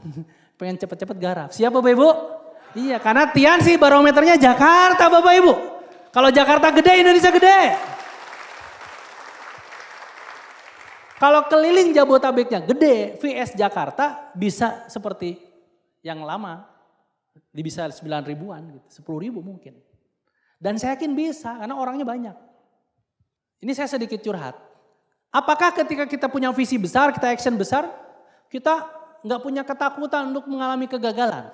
pengen cepet-cepet garap. Siap Bapak Ibu? Iya, karena Tiansi barometernya Jakarta Bapak Ibu. Kalau Jakarta gede, Indonesia gede. Kalau keliling Jabodetabeknya gede, VS Jakarta bisa seperti yang lama. Bisa 9 ribuan, gitu, 10 ribu mungkin. Dan saya yakin bisa karena orangnya banyak. Ini saya sedikit curhat. Apakah ketika kita punya visi besar, kita action besar, kita nggak punya ketakutan untuk mengalami kegagalan?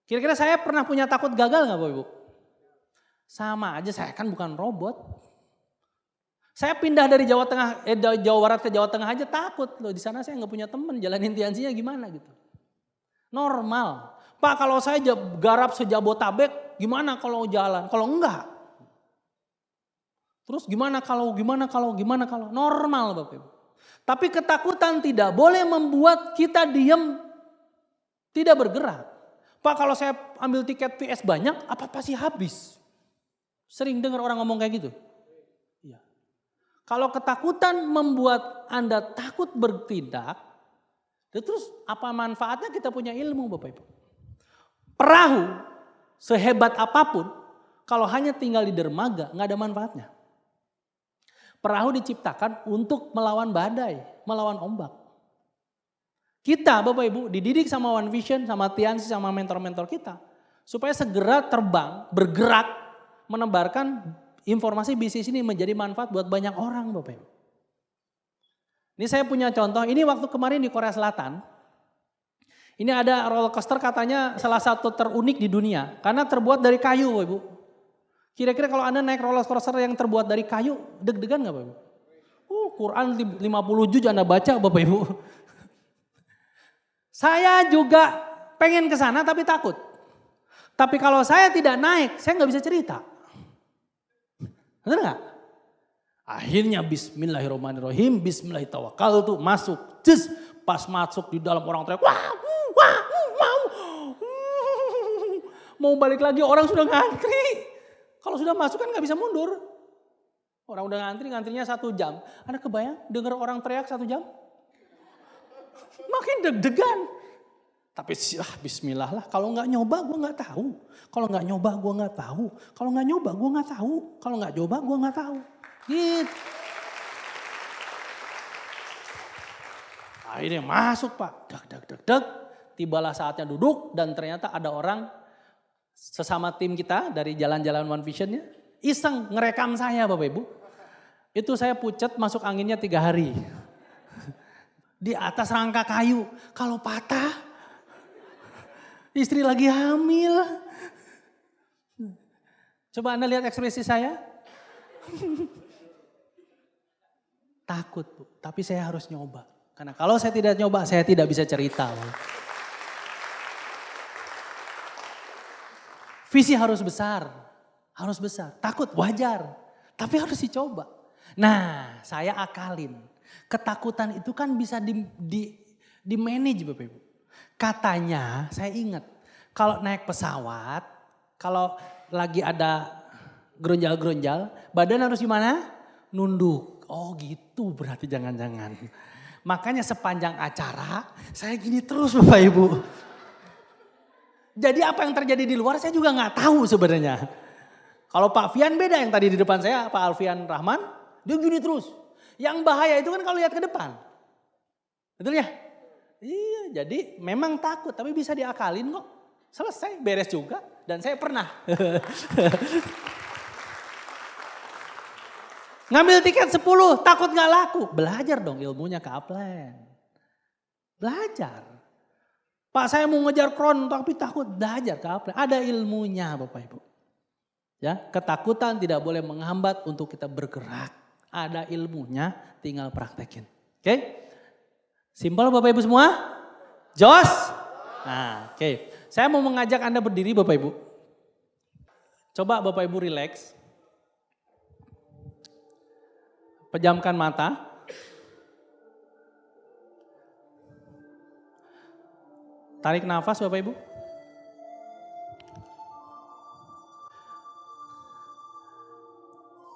Kira-kira saya pernah punya takut gagal nggak Bapak Ibu? Sama aja saya kan bukan robot. Saya pindah dari Jawa Barat ke Jawa Tengah aja takut loh. Di sana saya nggak punya teman, jalanin Tiansinya gimana gitu. Normal. Pak kalau saya garap sejabotabek gimana kalau jalan? Kalau enggak. Terus gimana kalau? Normal Bapak Ibu. Tapi ketakutan tidak boleh membuat kita diam, tidak bergerak. Pak kalau saya ambil tiket PS banyak, apa pasti habis? Sering dengar orang ngomong kayak gitu. Iya. Kalau ketakutan membuat Anda takut bertindak, terus apa manfaatnya kita punya ilmu Bapak Ibu? Perahu sehebat apapun kalau hanya tinggal di dermaga nggak ada manfaatnya. Perahu diciptakan untuk melawan badai, melawan ombak. Kita Bapak Ibu dididik sama One Vision, sama Tiansi, sama mentor-mentor kita. Supaya segera terbang, bergerak, menebarkan informasi bisnis ini menjadi manfaat buat banyak orang Bapak Ibu. Ini saya punya contoh, ini waktu kemarin di Korea Selatan. Ini ada roller coaster katanya salah satu terunik di dunia. Karena terbuat dari kayu Bapak Ibu. Kira-kira kalau Anda naik roller coaster yang terbuat dari kayu, deg-degan gak Bapak Ibu? Quran 50 juz Anda baca Bapak Ibu. Saya juga pengen ke sana tapi takut. Tapi kalau saya tidak naik, saya gak bisa cerita. Benar gak? Akhirnya bismillahirrahmanirrahim, bismillahirrahmanirrahim, masuk. Pas masuk di dalam orang teriak, wah. Mau balik lagi orang sudah ngantri. Kalau sudah masuk kan nggak bisa mundur. Orang udah ngantri, ngantrinya 1 jam. Anda kebayang dengar orang teriak 1 jam? Makin deg-degan. Tapi bismillah lah, kalau nggak nyoba gue nggak tahu. Kalau nggak nyoba gue nggak tahu. Kalau nggak nyoba gue nggak tahu. Kalau nggak coba gue nggak tahu. Gitu. Akhirnya masuk Pak. Deg. Tibalah saatnya duduk dan ternyata ada orang sesama tim kita dari jalan-jalan One Vision-nya. Iseng ngerekam saya Bapak Ibu. Itu saya pucet masuk anginnya 3 hari. Di atas rangka kayu. Kalau patah, istri lagi hamil. Coba Anda lihat ekspresi saya. Takut Bu, tapi saya harus nyoba. Karena kalau saya tidak nyoba, saya tidak bisa cerita. Visi harus besar. Takut wajar, tapi harus dicoba. Nah, saya akalin. Ketakutan itu kan bisa di manage Bapak Ibu. Katanya, saya ingat, kalau naik pesawat, kalau lagi ada geronjal-geronjal, badan harus gimana? Nunduk. Oh gitu berarti jangan-jangan. Makanya sepanjang acara, saya gini terus Bapak Ibu. Jadi apa yang terjadi di luar saya juga nggak tahu sebenarnya. Kalau Pak Fian beda yang tadi di depan saya, Pak Alfian Rahman, dia gini terus. Yang bahaya itu kan kalau lihat ke depan. Betul ya? Iya, jadi memang takut tapi bisa diakalin kok. Selesai, beres juga dan saya pernah. Ngambil tiket 10, takut gak laku. Belajar dong ilmunya ke Upland. Belajar. Pak saya mau ngejar kron tapi takut, belajar ke Upland. Ada ilmunya Bapak Ibu. Ya, ketakutan tidak boleh menghambat untuk kita bergerak. Ada ilmunya, tinggal praktekin. Oke? Simpel Bapak Ibu semua? Jos? Nah, oke. Saya mau mengajak Anda berdiri Bapak Ibu. Coba Bapak Ibu relax. Pejamkan mata. Tarik nafas Bapak Ibu.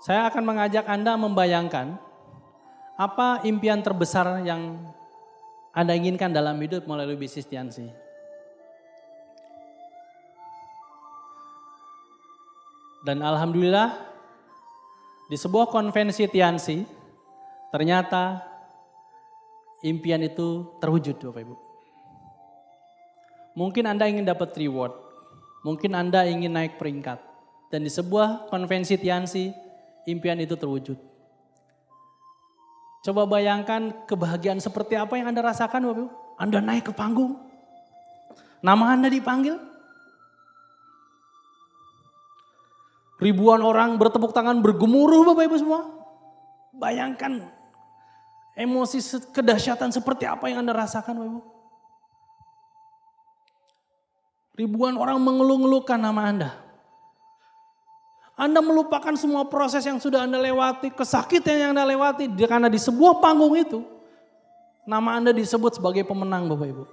Saya akan mengajak Anda membayangkan apa impian terbesar yang Anda inginkan dalam hidup melalui bisnis Tiansi. Dan alhamdulillah di sebuah konvensi Tiansi ternyata impian itu terwujud Bapak Ibu. Mungkin Anda ingin dapat reward, mungkin Anda ingin naik peringkat. Dan di sebuah konvensi Tiansi impian itu terwujud. Coba bayangkan kebahagiaan seperti apa yang Anda rasakan Bapak Ibu. Anda naik ke panggung, nama Anda dipanggil. Ribuan orang bertepuk tangan bergemuruh Bapak Ibu semua. Bayangkan emosi kedahsyatan seperti apa yang Anda rasakan Bapak Ibu. Ribuan orang mengeluh-ngeluhkan nama Anda. Anda melupakan semua proses yang sudah Anda lewati, kesakitan yang Anda lewati. Karena di sebuah panggung itu, nama Anda disebut sebagai pemenang Bapak Ibu.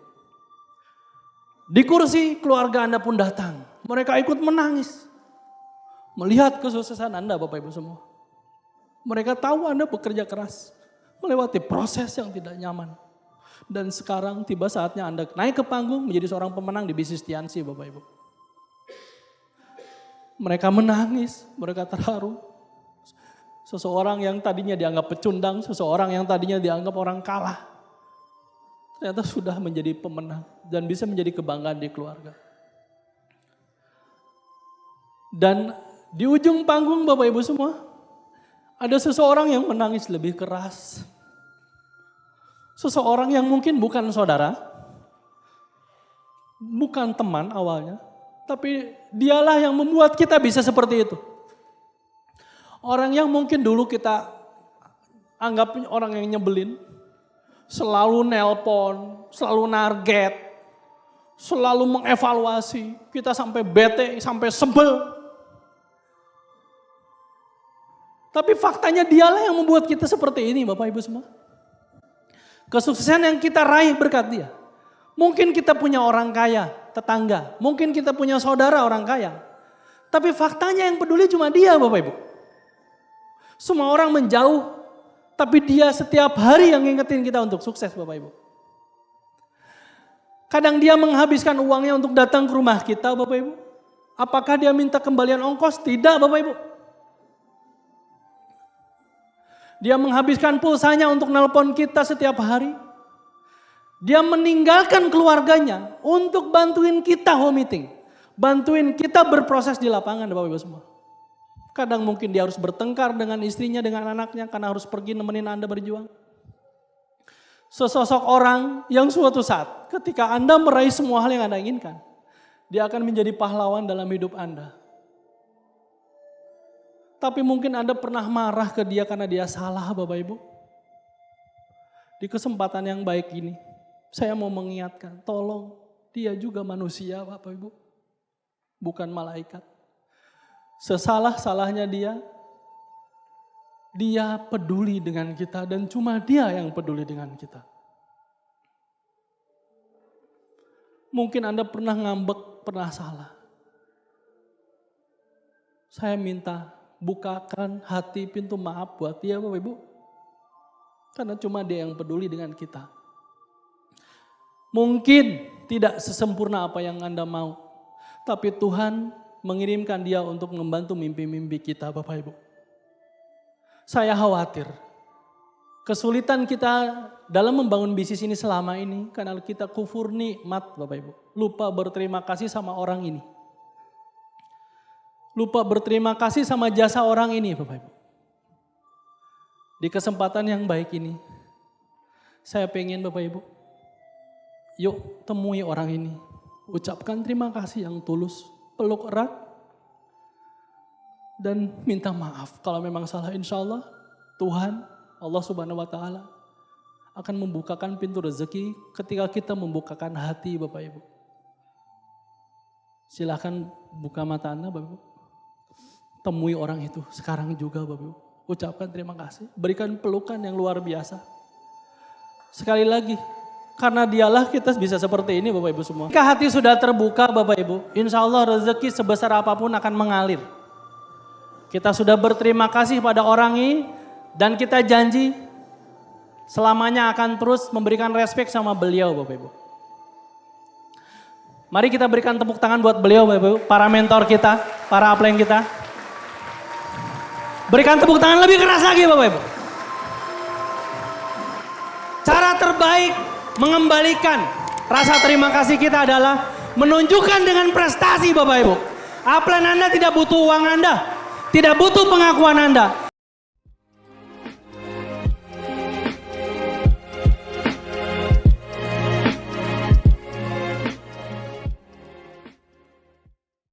Di kursi keluarga Anda pun datang. Mereka ikut menangis. Melihat kesuksesan Anda Bapak Ibu semua. Mereka tahu Anda bekerja keras. Melewati proses yang tidak nyaman. Dan sekarang tiba saatnya Anda naik ke panggung menjadi seorang pemenang di bisnis Tiansi Bapak Ibu. Mereka menangis, mereka terharu. Seseorang yang tadinya dianggap pecundang, seseorang yang tadinya dianggap orang kalah. Ternyata sudah menjadi pemenang dan bisa menjadi kebanggaan di keluarga. Dan di ujung panggung Bapak Ibu semua, ada seseorang yang menangis lebih keras. Seseorang yang mungkin bukan saudara, bukan teman awalnya, tapi dialah yang membuat kita bisa seperti itu. Orang yang mungkin dulu kita anggap orang yang nyebelin, selalu nelpon, selalu narget, selalu mengevaluasi, kita sampai bete, sampai sebel. Tapi faktanya dialah yang membuat kita seperti ini Bapak Ibu semua. Kesuksesan yang kita raih berkat dia. Mungkin kita punya orang kaya, tetangga. Mungkin kita punya saudara orang kaya. Tapi faktanya yang peduli cuma dia Bapak Ibu. Semua orang menjauh, tapi dia setiap hari yang ngingetin kita untuk sukses Bapak Ibu. Kadang dia menghabiskan uangnya untuk datang ke rumah kita Bapak Ibu. Apakah dia minta kembalian ongkos? Tidak Bapak Ibu. Dia menghabiskan pulsanya untuk nelpon kita setiap hari. Dia meninggalkan keluarganya untuk bantuin kita home meeting. Bantuin kita berproses di lapangan Bapak Ibu semua. Kadang mungkin dia harus bertengkar dengan istrinya, dengan anaknya karena harus pergi nemenin Anda berjuang. Sesosok orang yang suatu saat ketika Anda meraih semua hal yang Anda inginkan, dia akan menjadi pahlawan dalam hidup Anda. Tapi mungkin Anda pernah marah ke dia karena dia salah Bapak Ibu. Di kesempatan yang baik ini, saya mau mengingatkan, tolong dia juga manusia Bapak Ibu. Bukan malaikat. Sesalah-salahnya dia peduli dengan kita dan cuma dia yang peduli dengan kita. Mungkin Anda pernah ngambek, pernah salah. Saya minta bukakan hati pintu maaf buat dia Bapak Ibu. Karena cuma dia yang peduli dengan kita. Mungkin tidak sesempurna apa yang Anda mau. Tapi Tuhan mengirimkan dia untuk membantu mimpi-mimpi kita Bapak Ibu. Saya khawatir kesulitan kita dalam membangun bisnis ini selama ini karena kita kufur nikmat Bapak Ibu. Lupa berterima kasih sama orang ini. Lupa berterima kasih sama jasa orang ini Bapak Ibu. Di kesempatan yang baik ini, saya pengen Bapak Ibu, yuk temui orang ini. Ucapkan terima kasih yang tulus, peluk erat, dan minta maaf. Kalau memang salah insya Allah, Tuhan, Allah Subhanahu wa Ta'ala akan membukakan pintu rezeki ketika kita membukakan hati Bapak Ibu. Silahkan buka mata Anda Bapak Ibu. Temui orang itu sekarang juga Bapak Ibu. Ucapkan terima kasih, berikan pelukan yang luar biasa. Sekali lagi, karena dialah kita bisa seperti ini Bapak Ibu semua. Jika hati sudah terbuka Bapak Ibu, insya Allah rezeki sebesar apapun akan mengalir. Kita sudah berterima kasih pada orang ini dan kita janji selamanya akan terus memberikan respek sama beliau Bapak Ibu. Mari kita berikan tepuk tangan buat beliau Bapak Ibu, para mentor kita, para upline kita. Berikan tepuk tangan lebih keras lagi Bapak Ibu. Cara terbaik mengembalikan rasa terima kasih kita adalah menunjukkan dengan prestasi Bapak Ibu. Upline Anda tidak butuh uang Anda, tidak butuh pengakuan Anda.